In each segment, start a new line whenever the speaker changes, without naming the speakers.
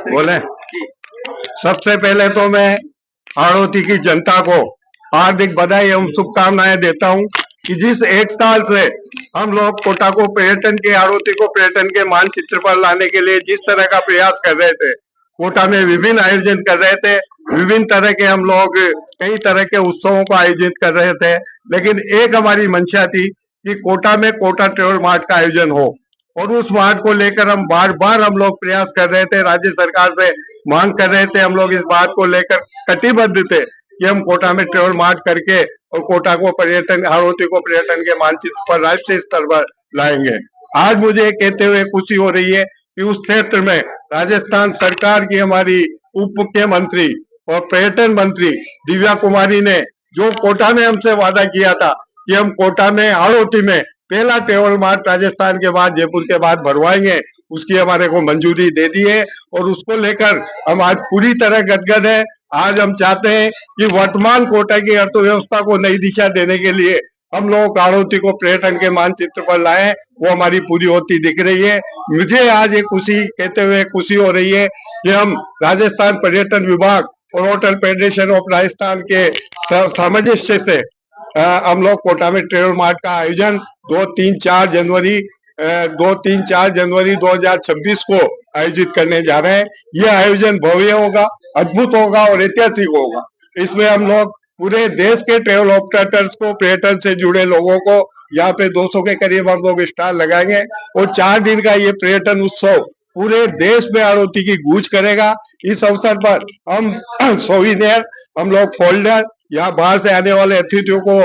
बोले। सबसे पहले तो मैं हाड़ौती की जनता को हार्दिक बधाई एवं शुभकामनाएं देता हूं कि जिस एक साल से हम लोग कोटा को पर्यटन के हाड़ौती को पर्यटन के मानचित्र पर लाने के लिए जिस तरह का प्रयास कर रहे थे, कोटा में विभिन्न आयोजन कर रहे थे, विभिन्न तरह के हम लोग कई तरह के उत्सवों को आयोजित कर रहे थे, लेकिन एक हमारी मंशा थी कि कोटा में कोटा ट्रेवल मार्ट का आयोजन हो और उस मार्ट को लेकर हम बार बार हम लोग प्रयास कर रहे थे, राज्य सरकार से मांग कर रहे थे। हम लोग इस बात को लेकर कटिबद्ध थे कि हम कोटा में ट्रेवल मार्ट करके और कोटा को पर्यटन हाड़ौती को पर्यटन के मानचित्र पर राष्ट्रीय स्तर पर लाएंगे। आज मुझे कहते हुए खुशी हो रही है कि उस क्षेत्र में राजस्थान सरकार की हमारी उप मुख्यमंत्री और पर्यटन मंत्री दिव्या कुमारी ने जो कोटा में हमसे वादा किया था कि हम कोटा में हाड़ौती में पहला ट्रेवल मार्ट राजस्थान के बाद जयपुर के बाद भरवाएंगे, उसकी हमारे को मंजूरी दे दी है और उसको लेकर हम आज पूरी तरह गदगद है। आज हम चाहते हैं कि वर्तमान कोटा की अर्थव्यवस्था को नई दिशा देने के लिए हम लोग हाड़ौती को पर्यटन के मानचित्र पर लाए, वो हमारी पूरी होती दिख रही है। मुझे आज ये खुशी कहते हुए खुशी हो रही है कि हम राजस्थान पर्यटन विभाग और होटल फेडरेशन ऑफ राजस्थान के सामंजस्य से हम लोग कोटा में ट्रेवल मार्ट का आयोजन 2-3-4 जनवरी 2026 को आयोजित करने जा रहे हैं। यह आयोजन भव्य होगा, अद्भुत होगा और ऐतिहासिक होगा। इसमें हम लोग पूरे देश के ट्रेवल ऑपरेटर्स को, पर्यटन से जुड़े लोगों को यहाँ पे 200 के करीब हम लोग स्टॉल लगाएंगे और 4 दिन का ये पर्यटन उत्सव पूरे देश में हाड़ौती की गूंज करेगा। इस अवसर पर हम सोविनियर, हम लोग फोल्डर, यहाँ बाहर से आने वाले अतिथियों को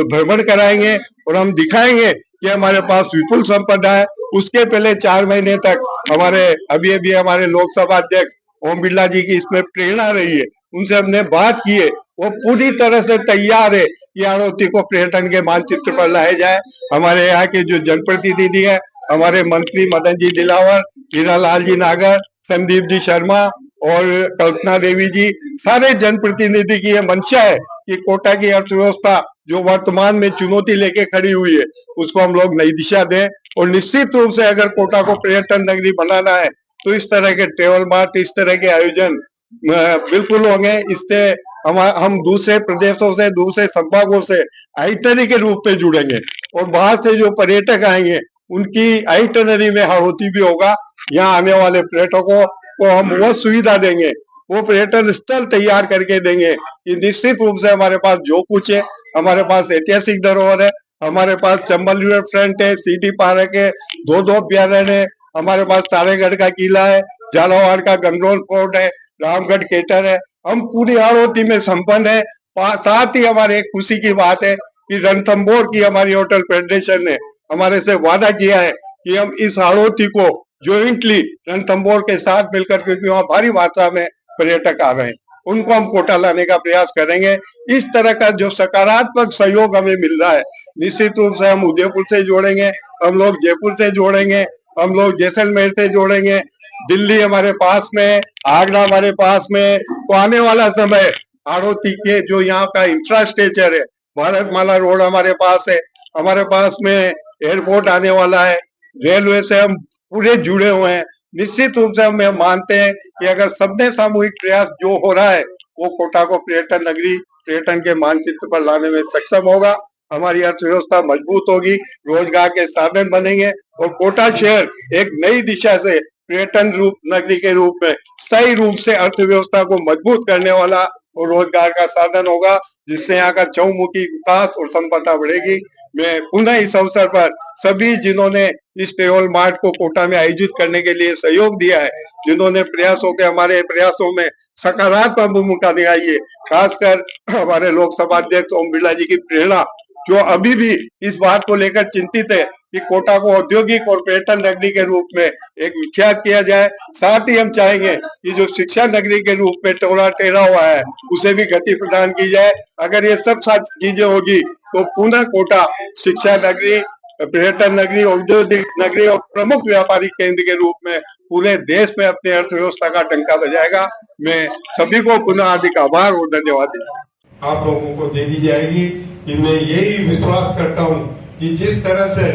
भ्रमण कराएंगे और हम दिखाएंगे कि हमारे पास विपुल संपदा है। उसके पहले 4 महीने तक हमारे अभी हमारे लोकसभा अध्यक्ष ओम बिरला जी की इसमें प्रेरणा रही है, उनसे हमने बात की है, वो पूरी तरह से तैयार है कि हाड़ौती को पर्यटन के मानचित्र पर लाया जाए। हमारे यहाँ के जो जनप्रतिनिधि है, हमारे मंत्री मदन जी दिलावर, हीरालाल जी नागर, संदीप जी शर्मा और कल्पना देवी जी, सारे जनप्रतिनिधि की यह मंशा है कि कोटा की अर्थव्यवस्था जो वर्तमान में चुनौती लेके खड़ी हुई है, उसको हम लोग नई दिशा दें और निश्चित रूप से अगर कोटा को पर्यटन नगरी बनाना है तो इस तरह के ट्रेवल मार्ट, इस तरह के आयोजन बिल्कुल होंगे। इससे हम दूसरे प्रदेशों से, दूसरे संभागों से आइटनरी के रूप में जुड़ेंगे और बाहर से जो पर्यटक आएंगे उनकी आइटनरी में हाड़ौती भी होगा। यहाँ आने वाले पर्यटकों को हम वो सुविधा देंगे, वो पर्यटन स्थल तैयार करके देंगे कि निश्चित रूप से हमारे पास जो कुछ है, हमारे पास ऐतिहासिक धरोहर है, हमारे पास चंबल रिवर फ्रंट है, सिटी पार्क है, दो अभ्यारण्य है, हमारे पास तारेगढ़ का किला है, झालावाड़ का गंगरोल फोर्ट है, रामगढ़ केटर है, हम पूरी हाड़ौती में संपन्न है। साथ ही हमारे एक खुशी की बात है कि रणथंभौर की हमारी होटल फेडरेशन ने हमारे से वादा किया है कि हम इस हाड़ौती को ज्वाइंटली रणथंभौर के साथ मिलकर, क्योंकि वहाँ भारी मात्रा में पर्यटक आ रहे हैं, उनको हम कोटा लाने का प्रयास करेंगे। इस तरह का जो सकारात्मक सहयोग हमें मिल रहा है, निश्चित रूप से हम उदयपुर से जोड़ेंगे, हम लोग जयपुर से जोड़ेंगे, हम लोग जैसलमेर से जोड़ेंगे, दिल्ली हमारे पास में, आगरा हमारे पास में। तो आने वाला समय हाड़ौती के जो यहाँ का इंफ्रास्ट्रक्चर है, भारतमाला रोड हमारे पास है, हमारे पास में एयरपोर्ट आने वाला है, रेलवे से हम पूरे जुड़े हुए हैं। निश्चित रूप से हम मानते हैं कि अगर सबने सामूहिक प्रयास जो हो रहा है वो कोटा को पर्यटन नगरी, पर्यटन के मानचित्र पर लाने में सक्षम होगा। हमारी अर्थव्यवस्था मजबूत होगी, रोजगार के साधन बनेंगे और कोटा शहर एक नई दिशा से पर्यटन रूप नगरी के रूप में सही रूप से अर्थव्यवस्था को मजबूत करने वाला और रोजगार का साधन होगा, जिससे यहाँ का चहुमुखी विकास और संपदा बढ़ेगी। मैं पुनः इस अवसर पर सभी जिन्होंने इस ट्रेवल मार्ट को कोटा में आयोजित करने के लिए सहयोग दिया है, जिन्होंने प्रयासों के हमारे प्रयासों में सकारात्मक भूमिका निभाई है, खासकर हमारे लोकसभा अध्यक्ष ओम बिरला जी की प्रेरणा, जो अभी भी इस बात को लेकर चिंतित है कि कोटा को औद्योगिक और पर्यटन नगरी के रूप में एक विख्यात किया जाए। साथ ही हम चाहेंगे कि जो शिक्षा नगरी के रूप में टोला टेरा हुआ है, उसे भी गति प्रदान की जाए। अगर ये सब चीजें होगी तो पुनः कोटा शिक्षा नगरी, पर्यटन नगरी, औद्योगिक नगरी और प्रमुख व्यापारिक केंद्र के रूप में पूरे देश में अपनी अर्थव्यवस्था का डंका बजाएगा। मैं सभी को पुनः हार्दिक आभार और धन्यवाद देता हूँ।
आप लोगों को दे दी जाएगी कि मैं यही विश्वास करता हूँ कि जिस तरह से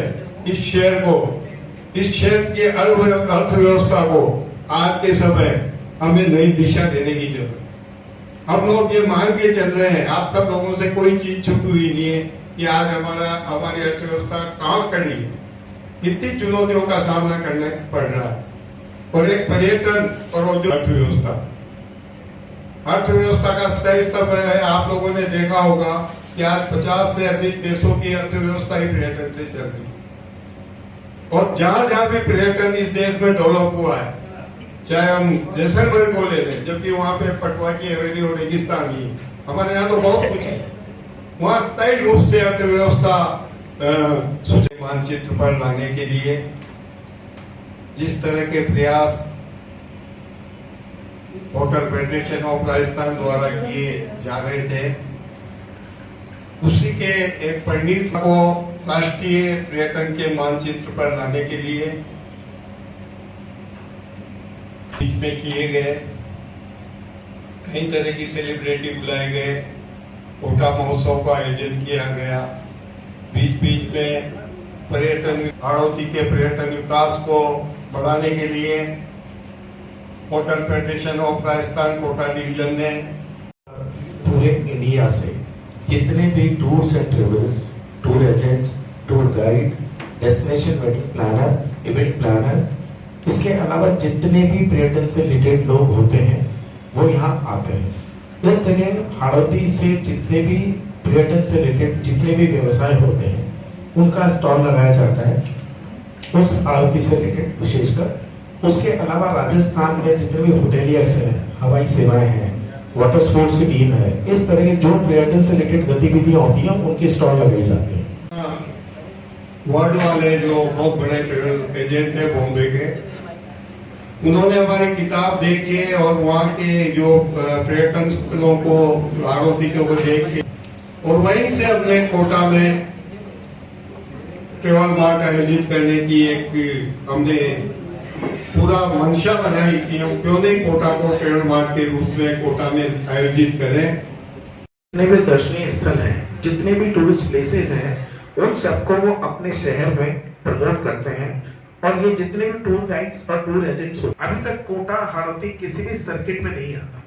इस शहर को इस क्षेत्र की अर्थव्यवस्था को आज के समय हमें नई दिशा देने की जरूरत है। हम लोग ये मान के चल रहे हैं, आप सब लोगों से कोई चीज छुपी हुई नहीं है कि आज हमारी अर्थव्यवस्था कहाँ खड़ी है। इतनी चुनौतियों का सामना करना पड़ रहा है। और एक पर्यटन और अर्थव्यवस्था का स्थायी स्तंभ है। आप लोगों ने देखा होगा कि आज 50 से अधिक देशों की अर्थव्यवस्था ही पर्यटन से चल रही है। और जहां जहां भी पर्यटन इस देश में डेवलप हुआ है, चाहे हम जैसलमेर को ले लें, जबकि वहां पे पटवा की हवेली और रेगिस्तान ही, हमारे यहाँ तो बहुत कुछ है। वहां स्थायी रूप से अर्थव्यवस्था मानचित्र पर लाने के लिए जिस तरह के प्रयास होटल फेडरेशन ऑफ राजस्थान द्वारा किए जा रहे थे, उसी के एक परिणित को राष्ट्रीय पर्यटन के मानचित्र पर लाने के लिए बीच में किए गए कई तरह की सेलिब्रिटी बुलाए गए, कोटा महोत्सव का आयोजन किया गया। बीच बीच में पर्यटन हाड़ौती के पर्यटन विकास को बढ़ाने के लिए hotel federation of Rajasthan Kota division ने
पूरे इंडिया से जितने भी tours and travels, tour agents, tour guide, destination wedding planner, event planner, इसके अलावा जितने भी पर्यटन से रिलेटेड लोग होते हैं वो यहाँ आते हैं। इस जगह हाड़ौती से जितने भी पर्यटन से रिलेटेड जितने भी व्यवसाय होते हैं उनका स्टॉल लगाया जाता है उस हाड़ौती से रिलेटेड विशेषकर। उसके अलावा राजस्थान में जितने भी होटेलियर्स हैं, हवाई सेवाएं हैं, वाटर स्पोर्ट्स की टीम है, इस तरह के जो पर्यटन से रिलेटेड गतिविधियां होती हैं उनके स्टॉल लगाए जाते हैं।
वर्ल्ड वाले जो बहुत बड़े ट्रेवल एजेंट है बॉम्बे के, उन्होंने हमारी किताब देख के और वहाँ के जो पर्यटन स्थलों को हाड़ौती के ऊपर देख के, और वहीं से हमने कोटा में ट्रेवल मार्ट आयोजित करने की एक हमने पूरा मंशा बनाई कि हम क्यों नहीं कोटा को ट्रेवल मार्ट के रूप में कोटा में आयोजित करें।
जितने भी दर्शनीय स्थल हैं, जितने भी टूरिस्ट प्लेसेस हैं, उन सबको वो अपने शहर में प्रमोट करते हैं। और ये जितने भी टूर गाइड्स और टूर एजेंट्स अभी तक कोटा हाड़ौती किसी भी सर्किट में नहीं आता।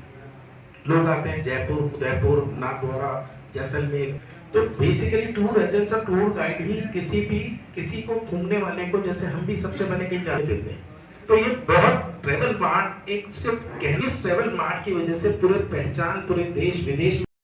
लोग आते हैं जयपुर, उदयपुर, नाथद्वारा, जैसलमेर। तो बेसिकली टूर एजेंट्स और टूर गाइड ही किसी को घूमने वाले को, जैसे हम भी सबसे पहले कहीं जाने देते हैं। तो ये बहुत ट्रेवल मार्ट एक सिर्फ कहने ट्रेवल मार्ट की वजह से पूरे पहचान पूरे देश विदेश